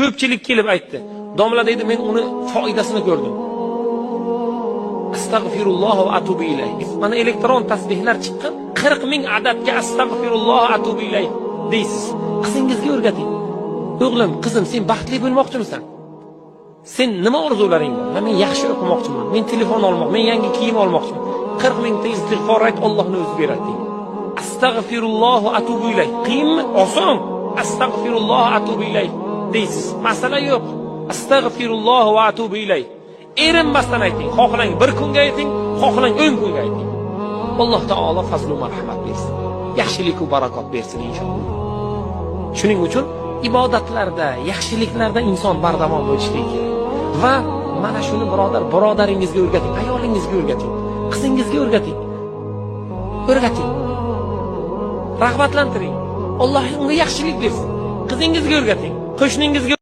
Ko'pchilik kelib aytdi. Domla deydi, men uni foydasini ko'rdim. Astagfirulloh va atubu ilayh. Mana elektron tasbihlar chiqqan. 40 ming adadga astagfirulloh va atubu ilayh deysiz. Qizingizga o'rgating. O'g'lim, qizim, sen baxtli bo'lmoqchimisan? Sen nima orzularing bor? Men yaxshi o'qimoqchiman. Men telefon olmoq, men yangi kiyim olmoqchiman. 40 mingta istig'for ayt, Allohning o'zi beradi. Astagfirulloh va atubu ilayh. Qiyinmi? Oson. Astagfirulloh va atubu ilayh deysiz. Masala yo'q. Astagfirulloh va atubu ilayh. Erinmasdan ayting. Xohlang 1 kunga ayting, xohlang 10 kunga ayting. Alloh taolo fazl va marhamat bersin. Yaxshilik va barakot bersin inshaalloh. Shuning uchun ibodatlarda, yaxshiliklarda inson bardamon bo'lishligi kerak. Va mana shuni birodaringizga o'rgating, ayolingizga o'rgating, qizingizga o'rgating. O'rgating. Rag'batlantiring. Alloh unga yaxshilik bersin. Qizingizga o'rgating, qo'shningizga